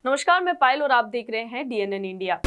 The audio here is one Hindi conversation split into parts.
नमस्कार, मैं पायल और आप देख रहे हैं DNN इंडिया।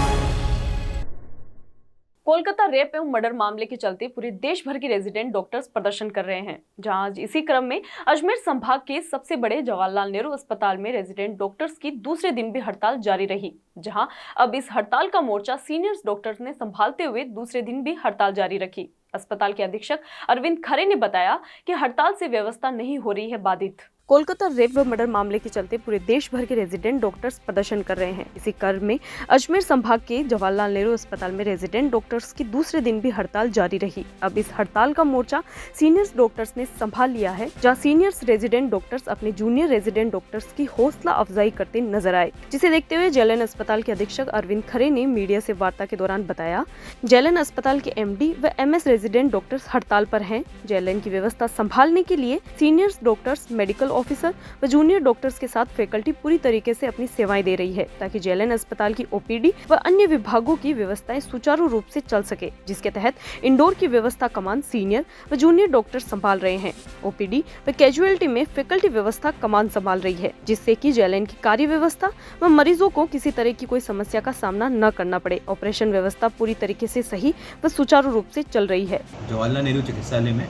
कोलकाता रेप एवं मर्डर मामले के चलते पूरे देश भर के रेजिडेंट डॉक्टर्स प्रदर्शन कर रहे हैं। जहां आज इसी क्रम में अजमेर संभाग के सबसे बड़े जवाहरलाल नेहरू अस्पताल में रेजिडेंट डॉक्टर्स की दूसरे दिन भी हड़ताल जारी रही। जहां अब इस हड़ताल का मोर्चा सीनियर्स डॉक्टर्स ने संभालते हुए दूसरे दिन भी हड़ताल जारी रखी। अस्पताल के अधीक्षक अरविंद खरे ने बताया कि हड़ताल से व्यवस्था नहीं हो रही है बाधित। कोलकाता रेप व मर्डर मामले के चलते पूरे देश भर के रेजिडेंट डॉक्टर्स प्रदर्शन कर रहे हैं। इसी क्रम में अजमेर संभाग के जवाहरलाल नेहरू अस्पताल में रेजिडेंट डॉक्टर्स की दूसरे दिन भी हड़ताल जारी रही। अब इस हड़ताल का मोर्चा सीनियर्स डॉक्टर्स ने संभाल लिया है, जहां सीनियर्स रेजिडेंट डॉक्टर्स अपने जूनियर रेजिडेंट डॉक्टर्स की हौसला अफजाई करते नजर आए, जिसे देखते हुए जेएलएन अस्पताल के अधीक्षक अरविंद खरे ने मीडिया से वार्ता के दौरान बताया, जेएलएन अस्पताल के MD व MS रेजिडेंट डॉक्टर्स हड़ताल पर हैं। जेएलएन की व्यवस्था संभालने के लिए सीनियर्स डॉक्टर्स, मेडिकल ऑफिसर व जूनियर डॉक्टर्स के साथ फैकल्टी पूरी तरीके से अपनी सेवाएं दे रही है, ताकि जेएलएन अस्पताल की OPD व अन्य विभागों की व्यवस्थाएं सुचारू रूप से चल सके, जिसके तहत इंडोर की व्यवस्था कमान सीनियर व जूनियर डॉक्टर्स संभाल रहे हैं। OPD व कैजुअलिटी में फैकल्टी व्यवस्था कमान संभाल रही है, जिससे कि जेएलएन की कार्य व्यवस्था व मरीजों को किसी तरह की कोई समस्या का सामना न करना पड़े। ऑपरेशन व्यवस्था पूरी तरीके से सही व सुचारू रूप से चल रही है। जवाहरलाल नेहरू चिकित्सालय में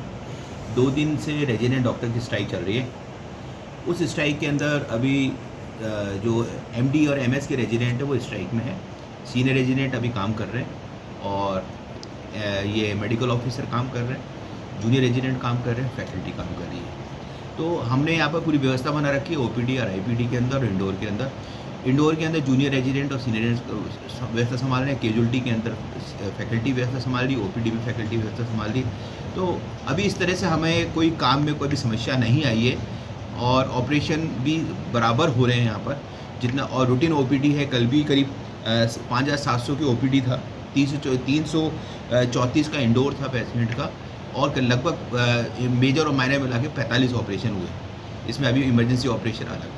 2 दिन से रेजिडेंट डॉक्टर की स्ट्राइक चल रही है। उस स्ट्राइक के अंदर अभी जो MD और MS के रेजिडेंट है वो स्ट्राइक में है। सीनियर रेजिडेंट अभी काम कर रहे हैं और ये मेडिकल ऑफिसर काम कर रहे हैं, जूनियर रेजिडेंट काम कर रहे हैं, फैकल्टी काम कर रही है। तो हमने यहाँ पर पूरी व्यवस्था बना रखी है OPD और IPD के अंदर और इंडोर के अंदर। इंडोर के अंदर जूनियर रेजिडेंट और सीनियर व्यवस्था संभाल रहे हैं, कैजुअलिटी के अंदर फैकल्टी व्यवस्था संभाल रही, OPD में फैकल्टी व्यवस्था संभाल रही। तो अभी इस तरह से हमें कोई काम में कोई भी समस्या नहीं आई है और ऑपरेशन भी बराबर हो रहे हैं यहाँ पर जितना। और रूटीन OPD है, कल भी करीब 5700 की OPD था, 334 का इंडोर था पेशेंट का, और लगभग मेजर और माइनर मिला के 45 ऑपरेशन हुए। इसमें अभी इमरजेंसी ऑपरेशन अलग है।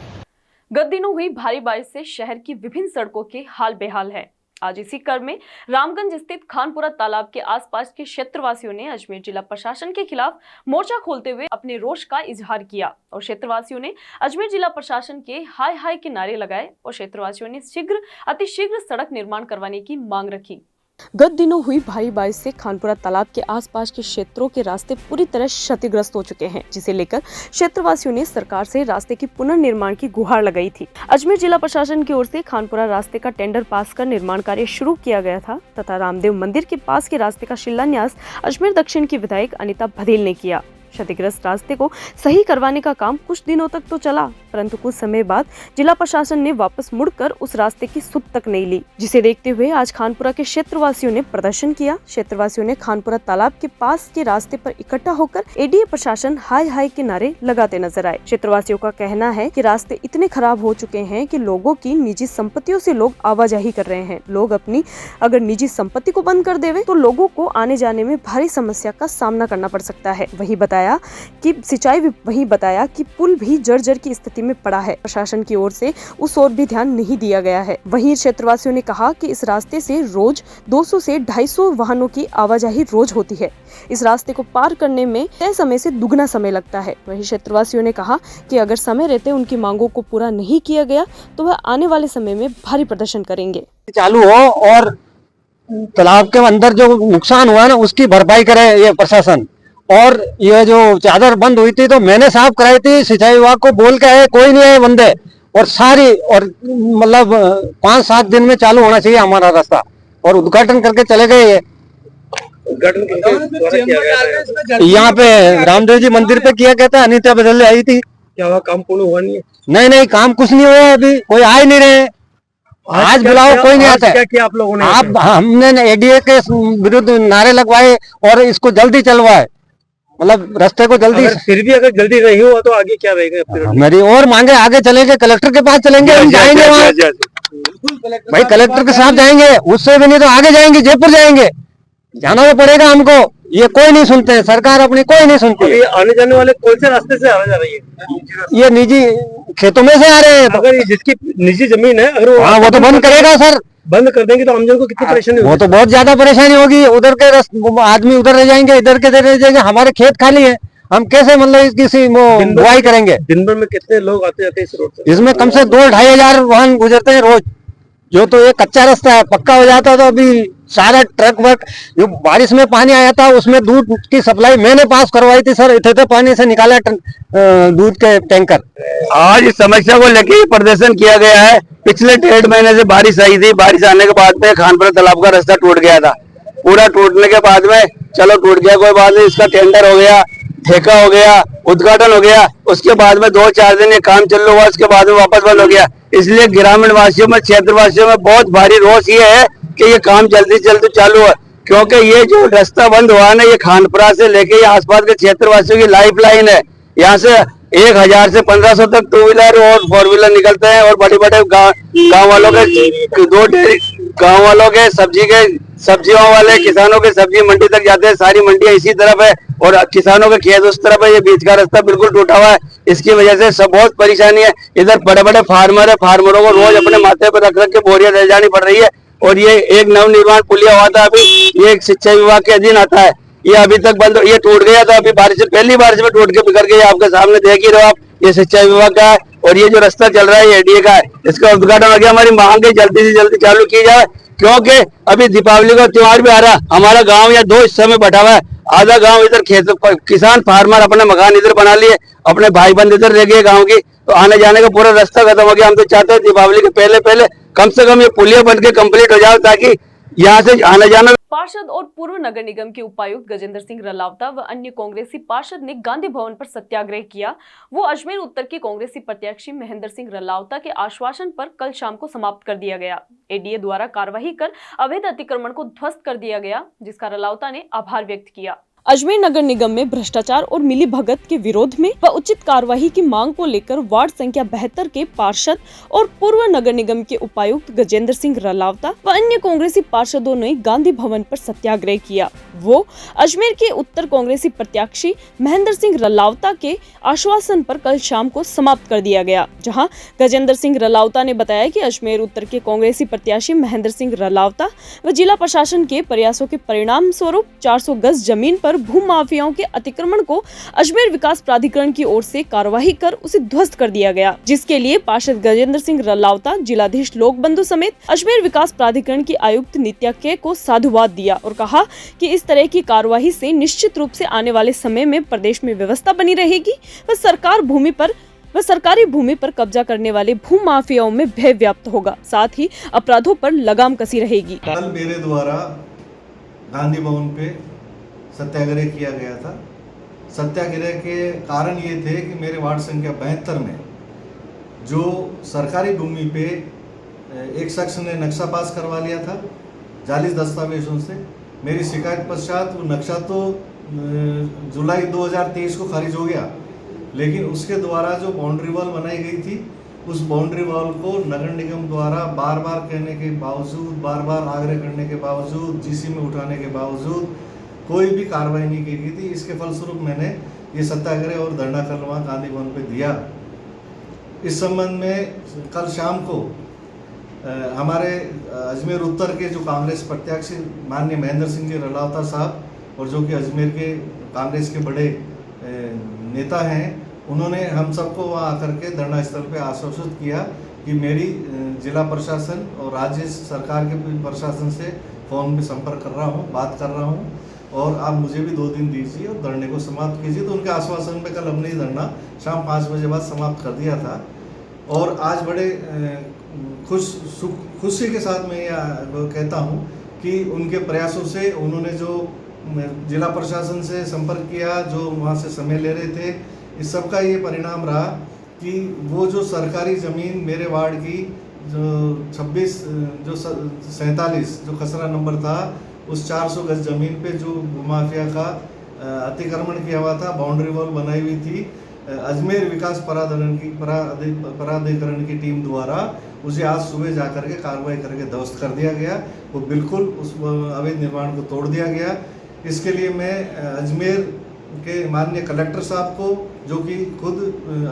गत दिनों हुई भारी बारिश से शहर की विभिन्न सड़कों के हाल बेहाल है। आज इसी क्रम में रामगंज स्थित खानपुरा तालाब के आसपास के क्षेत्रवासियों ने अजमेर जिला प्रशासन के खिलाफ मोर्चा खोलते हुए अपने रोष का इजहार किया और क्षेत्रवासियों ने अजमेर जिला प्रशासन के हाय हाय के नारे लगाए और क्षेत्रवासियों ने अतिशीघ्र सड़क निर्माण करवाने की मांग रखी। गत दिनों हुई भारी बारिश से खानपुरा तालाब के आसपास के क्षेत्रों के रास्ते पूरी तरह क्षतिग्रस्त हो चुके हैं, जिसे लेकर क्षेत्रवासियों ने सरकार से रास्ते की पुनर्निर्माण की गुहार लगाई थी। अजमेर जिला प्रशासन की ओर से खानपुरा रास्ते का टेंडर पास कर निर्माण कार्य शुरू किया गया था तथा रामदेव मंदिर के पास के रास्ते का शिलान्यास अजमेर दक्षिण की विधायक अनिता बधेल ने किया। क्षतिग्रस्त रास्ते को सही करवाने का काम कुछ दिनों तक तो चला, परंतु कुछ समय बाद जिला प्रशासन ने वापस मुड़कर उस रास्ते की सुध तक नहीं ली, जिसे देखते हुए आज खानपुरा के क्षेत्रवासियों ने प्रदर्शन किया। क्षेत्रवासियों ने खानपुरा तालाब के पास के रास्ते पर इकट्ठा होकर ADA प्रशासन हाय हाय के नारे लगाते नजर आए। क्षेत्रवासियों का कहना है कि रास्ते इतने खराब हो चुके हैं कि लोगों की निजी संपत्तियों से लोग आवाजाही कर रहे हैं। लोग अपनी अगर निजी संपत्ति को बंद कर देवे तो लोगों को आने जाने में भारी समस्या का सामना करना पड़ सकता है। वही बताया कि पुल भी जर्जर की स्थिति में पड़ा है। प्रशासन की ओर से उस ओर भी ध्यान नहीं दिया गया है। वहीं क्षेत्रवासियों ने कहा कि इस रास्ते से रोज 200 से 250 वाहनों की आवाजाही रोज होती है। इस रास्ते को पार करने में तय समय से दुगना समय लगता है। वहीं क्षेत्रवासियों ने कहा कि अगर समय रहते उनकी मांगों को पूरा नहीं किया गया तो वह आने वाले समय में भारी प्रदर्शन करेंगे। चालू हो और तालाब के अंदर जो नुकसान हुआ ना उसकी भरपाई करे ये प्रशासन। और ये जो चादर बंद हुई थी तो मैंने साफ कराई थी, सिंचाई विभाग को बोल के आए, कोई नहीं आए बंदे, और सारी और मतलब 5-7 दिन में चालू होना चाहिए हमारा रास्ता, और उद्घाटन करके चले गए। ये यहाँ पे रामदेव जी मंदिर पे किया गया था, अनिता बदल आई थी। क्या हुआ, काम पूर्ण हुआ नहीं है? नहीं, काम कुछ नहीं हुआ, अभी कोई आ ही नहीं रहे। आज बुलाओ कोई नहीं आता है। क्या किया आप लोगों ने? हमने ADA के विरुद्ध नारे लगवाए और इसको जल्दी चलवाए, मतलब रास्ते को जल्दी। फिर भी अगर जल्दी नहीं हुआ तो आगे क्या रहेगा? मेरी और मांगे, आगे चलेंगे, कलेक्टर के पास चलेंगे, हम जाएंगे वहाँ भाई, कलेक्टर के साथ जाएंगे, उससे भी नहीं तो आगे जाएंगे, जयपुर जाएंगे, जाना तो पड़ेगा हमको। ये कोई नहीं सुनते, सरकार अपनी कोई नहीं सुनती। ये आने जाने वाले कौन से रास्ते से आने जा रही है? ये निजी खेतों में से आ रहे हैं। अगर जिसकी निजी जमीन है अगर वो तो बंद करेगा सर, बंद कर देंगे तो आमजन को कितनी परेशानी होगी? वो तो बहुत ज्यादा परेशानी होगी। उधर के आदमी उधर रह जाएंगे, इधर के रह जाएंगे, हमारे खेत खाली है, हम कैसे मतलब इसकी वो बुआई करेंगे। दिन भर में कितने लोग आते जाते हैं इस रोड से? इसमें कम से 2-2.5 हजार वाहन गुजरते हैं रोज। जो तो ये कच्चा रास्ता है, पक्का हो जाता तो अभी सारा ट्रक वर्क, जो बारिश में पानी आया था उसमें दूध की सप्लाई मैंने पास करवाई थी सर, इतने पानी से निकाला दूध के टैंकर। आज इस समस्या को लेकर प्रदर्शन किया गया है। पिछले 1.5 महीने से बारिश आई थी, बारिश आने के बाद में खानपुरा तालाब का रास्ता टूट गया था। पूरा टूटने के बाद में चलो टूट गया कोई बात नहीं, इसका टेंडर हो गया, ठेका हो गया, उद्घाटन हो गया, उसके बाद में 2-4 दिन ये काम चालू हुआ, उसके बाद में वापस बंद हो गया। इसलिए ग्रामीण वासियों में, क्षेत्र वासियों में बहुत भारी रोष ये है कि ये काम जल्दी से जल्दी चालू है, क्योंकि ये जो रास्ता बंद हुआ है ना, ये खानपुरा से लेके ये आसपास के क्षेत्र वासियों की लाइफ लाइन है। यहाँ से 1000 से 1500 तक 2 व्हीलर और 4 व्हीलर निकलते हैं, और बड़े बड़े गाँव वालों के गाँव वालों के सब्जियों वाले किसानों के सब्जी मंडी तक जाते हैं। सारी मंडियां इसी तरफ है और किसानों के खेत उस तरफ है। ये बीच का रास्ता बिल्कुल टूटा हुआ है, इसकी वजह से सब बहुत परेशानी है। इधर बड़े बड़े फार्मर है, फार्मरों को रोज अपने माथे पर रख के बोरियां ले जानी पड़ रही है। और ये एक नवनिर्माण पुलिया हुआ था, अभी ये एक शिक्षा विभाग के अधीन आता है, ये अभी तक बंद, ये टूट गया था। अभी पहली बारिश में टूट के बिखर गया, आपके सामने देख ही रहे हो आप। ये शिक्षा विभाग का है और ये जो रास्ता चल रहा है ये एडीए का है। इसका उद्घाटन हो गया। हमारी मांग है जल्दी से जल्दी चालू की जाए, क्योंकि अभी दीपावली का त्योहार भी आ रहा है। हमारा गांव या 2 हिस्सों में बटा हुआ है। आधा गांव इधर खेत किसान फार्मर अपने मकान इधर बना लिए, अपने भाई बंद इधर रह गए गांव की, तो आने जाने का पूरा रास्ता खत्म हो गया। हम तो चाहते हैं दीपावली के पहले पहले कम से कम ये पुलिया बन के कंप्लीट हो जाए, ताकि यहाँ से आने जाना। पार्षद और पूर्व नगर निगम के उपायुक्त गजेंद्र सिंह रलावता व अन्य कांग्रेसी पार्षद ने गांधी भवन पर सत्याग्रह किया। वो अजमेर उत्तर के कांग्रेसी प्रत्याशी महेंद्र सिंह रलावता के आश्वासन पर कल शाम को समाप्त कर दिया गया। एडीए द्वारा कार्रवाई कर अवैध अतिक्रमण को ध्वस्त कर दिया गया, जिसका रलावता ने आभार व्यक्त किया। अजमेर नगर निगम में भ्रष्टाचार और मिलीभगत के विरोध में व उचित कार्यवाही की मांग को लेकर वार्ड संख्या 72 के पार्षद और पूर्व नगर निगम के उपायुक्त गजेंद्र सिंह रलावता व अन्य कांग्रेसी पार्षदों ने गांधी भवन पर सत्याग्रह किया। वो अजमेर के उत्तर कांग्रेसी प्रत्याशी महेंद्र सिंह रलावता के आश्वासन पर कल शाम को समाप्त कर दिया गया, जहां गजेंद्र सिंह रलावता ने बताया कि अजमेर उत्तर के कांग्रेसी प्रत्याशी महेंद्र सिंह रलावता व जिला प्रशासन के प्रयासों के परिणाम स्वरूप 400 गज जमीन पर भू माफियाओं के अतिक्रमण को अजमेर विकास प्राधिकरण की ओर से कार्यवाही कर उसे ध्वस्त कर दिया गया, जिसके लिए पार्षद गजेंद्र सिंह रलावता, जिलाधीश लोक बंधु समेत अजमेर विकास प्राधिकरण की आयुक्त नित्या के को साधुवाद दिया और कहा कि इस तरह की कार्यवाही से निश्चित रूप से आने वाले समय में प्रदेश में व्यवस्था बनी रहेगी व सरकारी भूमि पर कब्जा करने वाले भू माफियाओं में भय व्याप्त होगा, साथ ही अपराधों पर लगाम कसी रहेगी। कल मेरे द्वारा गांधी भवन पे सत्याग्रह किया गया था। सत्याग्रह के कारण ये थे कि मेरे वार्ड संख्या 72 में जो सरकारी भूमि पे एक शख्स ने नक्शा पास करवा लिया था जाली दस्तावेजों से। मेरी शिकायत पश्चात वो नक्शा तो जुलाई 2023 को खारिज हो गया, लेकिन उसके द्वारा जो बाउंड्री वॉल बनाई गई थी, उस बाउंड्री वॉल को नगर निगम द्वारा बार बार कहने के बावजूद, बार बार आग्रह करने के बावजूद, जीसी में उठाने के बावजूद कोई भी कार्रवाई नहीं की गई थी। इसके फलस्वरूप मैंने ये सत्याग्रह और धरना कल वहाँ गांधी भवन पे दिया। इस संबंध में कल शाम को हमारे अजमेर उत्तर के जो कांग्रेस प्रत्याशी माननीय महेंद्र सिंह जी रलावता साहब, और जो कि अजमेर के कांग्रेस के बड़े नेता हैं, उन्होंने हम सबको वहाँ आकर के धरना स्थल पे आश्वस्त किया कि मेरी जिला प्रशासन और राज्य सरकार के प्रशासन से फ़ोन पे संपर्क कर रहा हूँ, बात कर रहा हूँ, और आप मुझे भी 2 दिन दीजिए और धरने को समाप्त कीजिए। तो उनके आश्वासन पे कल हमने धरना शाम 5 बजे बाद समाप्त कर दिया था। और आज बड़े खुशी के साथ मैं यह कहता हूँ कि उनके प्रयासों से उन्होंने जो जिला प्रशासन से संपर्क किया, जो वहाँ से समय ले रहे थे, इस सब का ये परिणाम रहा कि वो जो सरकारी ज़मीन मेरे वार्ड की जो 47 जो खसरा नंबर था, उस 400 गज ज़मीन पे जो भूमाफिया का अतिक्रमण किया हुआ था, बाउंड्री वॉल बनाई हुई थी, अजमेर विकास प्राधिकरण की टीम द्वारा उसे आज सुबह जा करके कार्रवाई करके ध्वस्त कर दिया गया। वो बिल्कुल उस अवैध निर्माण को तोड़ दिया गया। इसके लिए मैं अजमेर के माननीय कलेक्टर साहब को, जो कि खुद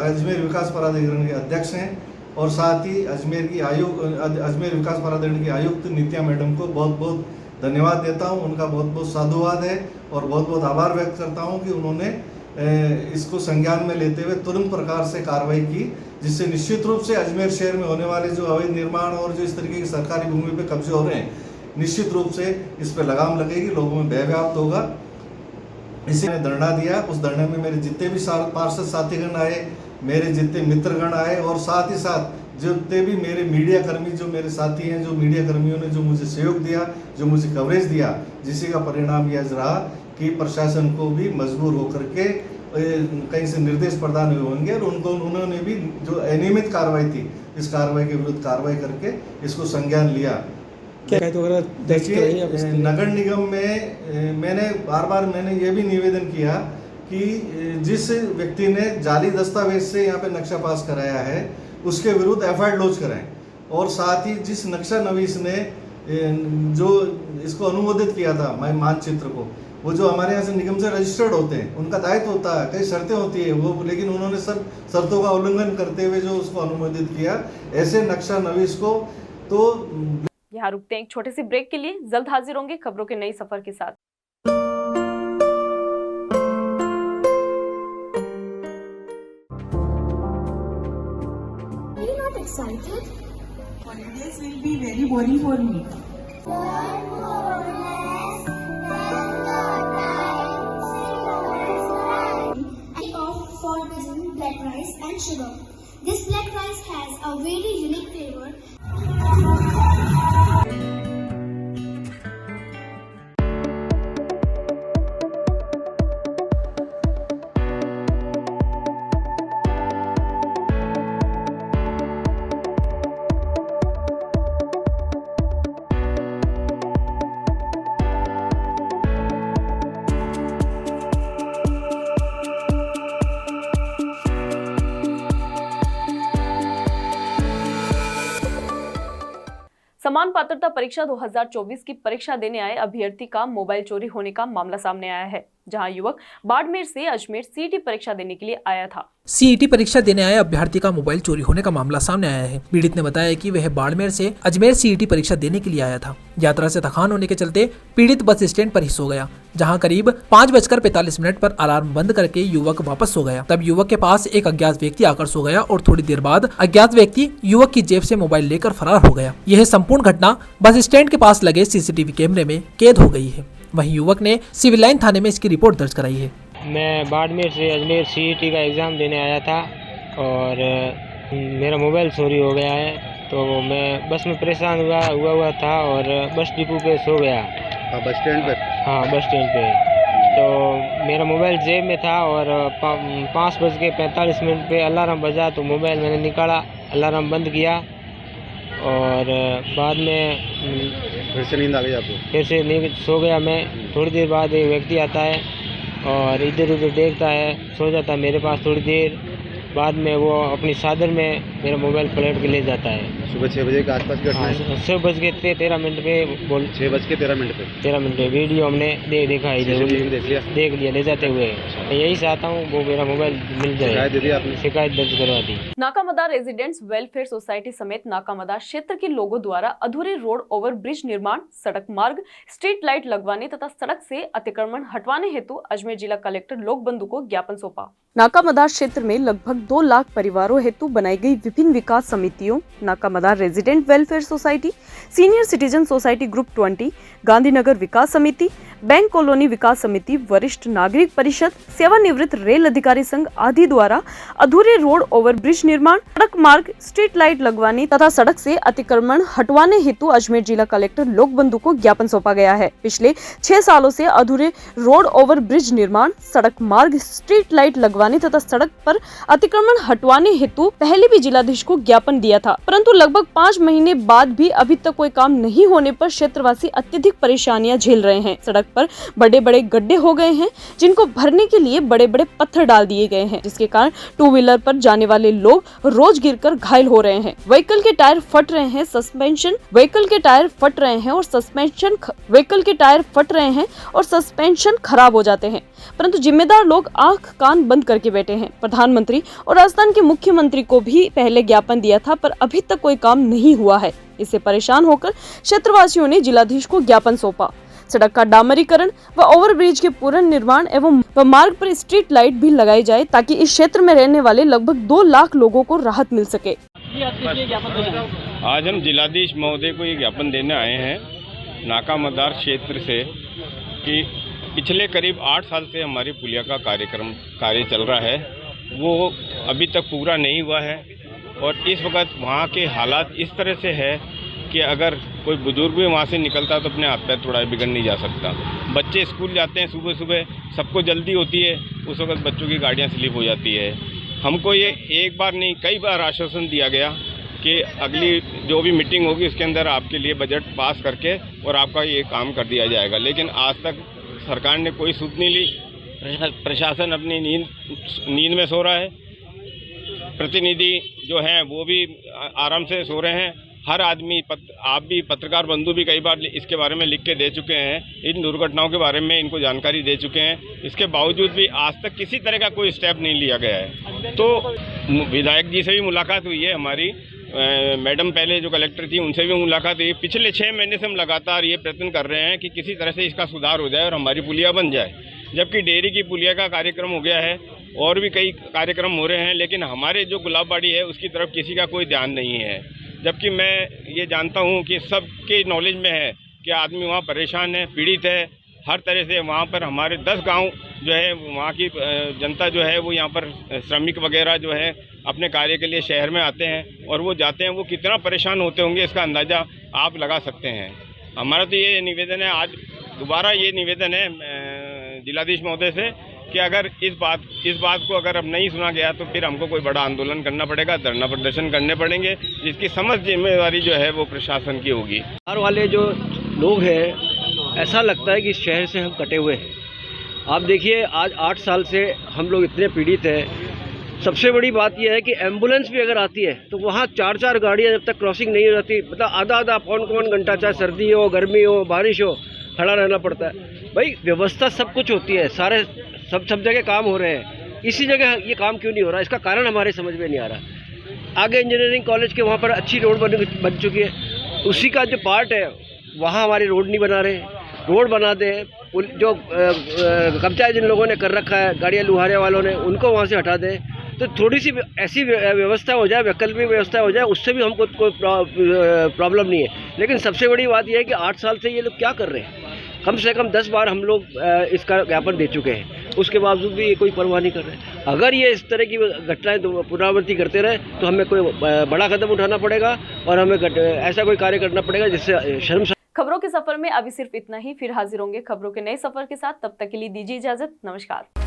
अजमेर विकास प्राधिकरण के अध्यक्ष हैं, और साथ ही अजमेर विकास प्राधिकरण की आयुक्त नित्या मैडम को बहुत बहुत धन्यवाद देता हूं। उनका बहुत बहुत साधुवाद है और बहुत बहुत आभार व्यक्त करता हूं कि उन्होंने इसको संज्ञान में लेते हुए तुरंत प्रकार से कार्रवाई की, जिससे निश्चित रूप से अजमेर शहर में होने वाले जो अवैध निर्माण और जो इस तरीके की सरकारी भूमि पे कब्जे हो रहे हैं, निश्चित रूप से इस पर लगाम लगेगी, लोगों में भय व्याप्त होगा। इसी ने धरना दिया। उस धरने में मेरे जितने भी पार्षद साथीगण आए, मेरे जितने मित्रगण आए और साथ ही साथ जितने भी मेरे मीडिया कर्मी, जो मेरे साथी हैं, जो मीडिया कर्मियों ने जो मुझे सहयोग दिया, जो मुझे कवरेज दिया, जिसी का परिणाम यह रहा कि प्रशासन को भी मजबूर होकर के कहीं से निर्देश प्रदान हुए होंगे और उन्होंने भी जो अनियमित कार्रवाई थी, इस कार्रवाई के विरुद्ध कार्रवाई करके इसको संज्ञान लिया। देखिए, नगर निगम में मैंने बार ये भी निवेदन किया कि जिस व्यक्ति ने जाली दस्तावेज से यहाँ पे नक्शा पास कराया है, उसके विरुद्ध एफआईआर लॉन्च कराएं, और साथ ही जिस नक्शा नवीस ने जो इसको अनुमोदित किया था मानचित्र को, वो जो हमारे यहाँ से निगम से रजिस्टर्ड होते हैं, उनका दायित्व होता है, कई शर्तें होती है वो, लेकिन उन्होंने सब शर्तों का उल्लंघन करते हुए जो उसको अनुमोदित किया, ऐसे नक्शा नवीस को तो। यहाँ रुकते हैं एक छोटे से ब्रेक के लिए, जल्द हाजिर होंगे खबरों के नई सफर के साथ। Excited? Holidays will be very boring for me. I opt for using black rice and sugar. This black rice has a very unique flavor. समान पात्रता परीक्षा 2024 की परीक्षा देने आए अभ्यर्थी का मोबाइल चोरी होने का मामला सामने आया है, जहां युवक बाड़मेर से अजमेर सीईटी परीक्षा देने के लिए आया था। सीईटी परीक्षा देने आए अभ्यर्थी का मोबाइल चोरी होने का मामला सामने आया है। पीड़ित ने बताया कि वह बाड़मेर से अजमेर सीईटी परीक्षा देने के लिए आया था। यात्रा से थकान होने के चलते पीड़ित बस स्टैंड पर ही सो गया, जहां करीब 5:45 पर अलार्म बंद करके युवक वापस सो गया। तब युवक के पास एक अज्ञात व्यक्ति आकर सो गया और थोड़ी देर बाद अज्ञात व्यक्ति युवक की जेब से मोबाइल लेकर फरार हो गया। यह संपूर्ण घटना बस स्टैंड के पास लगे सीसीटीवी कैमरे में कैद हो गई है। वहीं युवक ने सिविल लाइन थाने में इसकी रिपोर्ट दर्ज कराई है। मैं बाड़मेर से अजमेर सीईटी का एग्ज़ाम देने आया था और मेरा मोबाइल चोरी हो गया है, तो मैं बस में परेशान हुआ था और बस डिपो पे सो गया। बस स्टैंड पर? हाँ, बस स्टैंड पे। तो मेरा मोबाइल जेब में था और 5:45 पे अलार्म बजा, तो मोबाइल मैंने निकाला, अलार्म बंद किया और बाद में फिर से नींद आ गई आपको? फिर से नींद सो गया मैं। थोड़ी देर बाद एक व्यक्ति आता है और इधर उधर देखता है, सो जाता है मेरे पास थोड़ी देर बाद में। वो अपनी चादर में मेरा मोबाइल पलट के ले जाता है। सुबह 6 बजे के आसपास घटना है? 6:13 पे बोल 6:13 पे वीडियो हमने देखा है, देख लिया ले जाते हुए। यही चाहता हूँ वो मेरा मोबाइल मिल जाए। शिकायत दर्ज करवा दी। नाकामदार रेजिडेंट्स वेलफेयर सोसाइटी समेत नाकामदार क्षेत्र के लोगों द्वारा अधूरे रोड ओवर ब्रिज निर्माण, सड़क मार्ग, स्ट्रीट लाइट लगवाने तथा सड़क से अतिक्रमण हटवाने हेतु अजमेर जिला कलेक्टर लोकबंधु को ज्ञापन सौंपा। नाकामदार क्षेत्र में लगभग 2 लाख परिवारों हेतु बनाई गई विभिन्न विकास समितियों, नाकामदार resident welfare society, senior citizen society group 20, Gandhinagar विकास समिति, बैंक कॉलोनी विकास समिति, वरिष्ठ नागरिक परिषद, सेवानिवृत्त रेल अधिकारी संघ आदि द्वारा अधूरे रोड ओवर ब्रिज निर्माण, सड़क मार्ग, स्ट्रीट लाइट लगवाने तथा सड़क से अतिक्रमण हटवाने हेतु अजमेर जिला कलेक्टर लोकबंधु को ज्ञापन सौंपा गया है। पिछले 6 सालों से अधूरे रोड ओवर ब्रिज निर्माण, सड़क मार्ग, स्ट्रीट लाइट लगवाने तथा सड़क पर अतिक्रमण हटवाने हेतु पहले भी जिलाधीश को ज्ञापन दिया था, परंतु लगभग 5 महीने बाद भी अभी तक कोई काम नहीं होने पर क्षेत्रवासी अत्यधिक परेशानियां झेल रहे हैं। सड़क पर बड़े बड़े गड्ढे हो गए हैं, जिनको भरने के लिए बड़े बड़े पत्थर डाल दिए गए हैं, जिसके कारण 2 व्हीलर पर जाने वाले लोग रोज गिरकर घायल हो रहे हैं। व्हीकल के टायर फट रहे हैं, सस्पेंशन व्हीकल के टायर फट रहे हैं और सस्पेंशन खराब हो जाते हैं, परंतु जिम्मेदार लोग आंख कान बंद करके बैठे हैं। प्रधानमंत्री और राजस्थान के मुख्यमंत्री को भी पहले ज्ञापन दिया था, पर अभी तक कोई काम नहीं हुआ है। इससे परेशान होकर क्षेत्रवासियों ने जिलाधीश को ज्ञापन सौंपा। सड़क का डामरीकरण व ओवरब्रिज के पुनर्निर्माण एवं मार्ग पर स्ट्रीट लाइट भी लगाई जाए ताकि इस क्षेत्र में रहने वाले लगभग 2 लाख लोगों को राहत मिल सके। आज हम जिलाधीश महोदय को ये ज्ञापन देने आए हैं नाका मदार क्षेत्र से कि पिछले करीब 8 साल से हमारी पुलिया का कार्य चल रहा है, वो अभी तक पूरा नहीं हुआ है और इस वक्त वहाँ के हालात इस तरह से है कि अगर कोई बुजुर्ग भी वहाँ से निकलता तो अपने हाथ पैर थोड़ा बिगड़ नहीं जा सकता। बच्चे स्कूल जाते हैं सुबह सुबह, सबको जल्दी होती है, उस वक्त बच्चों की गाड़ियाँ स्लिप हो जाती है। हमको ये एक बार नहीं कई बार आश्वासन दिया गया कि अगली जो भी मीटिंग होगी उसके अंदर आपके लिए बजट पास करके और आपका ये काम कर दिया जाएगा, लेकिन आज तक सरकार ने कोई सुध नहीं ली। प्रशासन अपनी नींद में सो रहा है, प्रतिनिधि जो हैं वो भी आराम से सो रहे हैं। हर आदमी आप भी पत्रकार बंधु भी कई बार इसके बारे में लिख के दे चुके हैं, इन दुर्घटनाओं के बारे में इनको जानकारी दे चुके हैं। इसके बावजूद भी आज तक किसी तरह का कोई स्टेप नहीं लिया गया है। तो विधायक जी से भी मुलाकात हुई है हमारी, मैडम पहले जो कलेक्टर थी उनसे भी मुलाकात हुई। पिछले 6 महीने से हम लगातार ये प्रयत्न कर रहे हैं कि किसी तरह से इसका सुधार हो जाए और हमारी पुलिया बन जाए। जबकि डेयरी की पुलिया का कार्यक्रम हो गया है और भी कई कार्यक्रम हो रहे हैं, लेकिन हमारे जो गुलाबबाड़ी है उसकी तरफ किसी का कोई ध्यान नहीं है। जबकि मैं ये जानता हूँ कि सबके नॉलेज में है कि आदमी वहाँ परेशान है, पीड़ित है हर तरह से। वहाँ पर हमारे 10 गांव जो है वहाँ की जनता जो है वो यहाँ पर श्रमिक वगैरह जो है अपने कार्य के लिए शहर में आते हैं और वो जाते हैं, वो कितना परेशान होते होंगे इसका अंदाज़ा आप लगा सकते हैं। हमारा तो ये निवेदन है, आज दोबारा ये निवेदन है जिलाधीश महोदय से कि अगर इस बात को अगर अब नहीं सुना गया तो फिर हमको कोई बड़ा आंदोलन करना पड़ेगा, धरना प्रदर्शन करने पड़ेंगे, जिसकी समस्त जिम्मेदारी जो है वो प्रशासन की होगी। बाहर वाले जो लोग हैं ऐसा लगता है कि इस शहर से हम कटे हुए हैं। आप देखिए आज 8 साल से हम लोग इतने पीड़ित हैं। सबसे बड़ी बात यह है कि एम्बुलेंस भी अगर आती है तो वहाँ 4-4 गाड़ियाँ जब तक क्रॉसिंग नहीं हो जाती, मतलब आधा पौन घंटा, चाहे सर्दी हो, गर्मी हो, बारिश हो, खड़ा रहना पड़ता है। भाई व्यवस्था सब कुछ होती है, सारे सब जगह काम हो रहे हैं, इसी जगह ये काम क्यों नहीं हो रहा? इसका कारण हमारे समझ में नहीं आ रहा। आगे इंजीनियरिंग कॉलेज के वहाँ पर अच्छी रोड बन चुकी है, उसी का जो पार्ट है वहाँ हमारे रोड नहीं बना रहे। रोड बना दें, जो कब्जा जिन लोगों ने कर रखा है, गाड़ियाँ लुहारे वालों ने, उनको वहाँ से हटा दें तो थोड़ी सी ऐसी व्यवस्था हो जाए, वैकल्पिक व्यवस्था हो जाए, उससे भी हमको कोई प्रॉब्लम नहीं है। लेकिन सबसे बड़ी बात यह है कि 8 साल से ये लोग क्या कर रहे हैं? कम से कम 10 बार हम लोग इसका ज्ञापन दे चुके हैं, उसके बावजूद भी ये कोई परवाह नहीं कर रहे। अगर ये इस तरह की घटनाएं पुनरावृत्ति करते रहे तो हमें कोई बड़ा कदम उठाना पड़ेगा और हमें ऐसा कोई कार्य करना पड़ेगा जिससे शर्म। खबरों के सफर में अभी सिर्फ इतना ही, फिर हाजिर होंगे खबरों के नए सफर के साथ। तब तक के लिए दीजिए इजाजत, नमस्कार।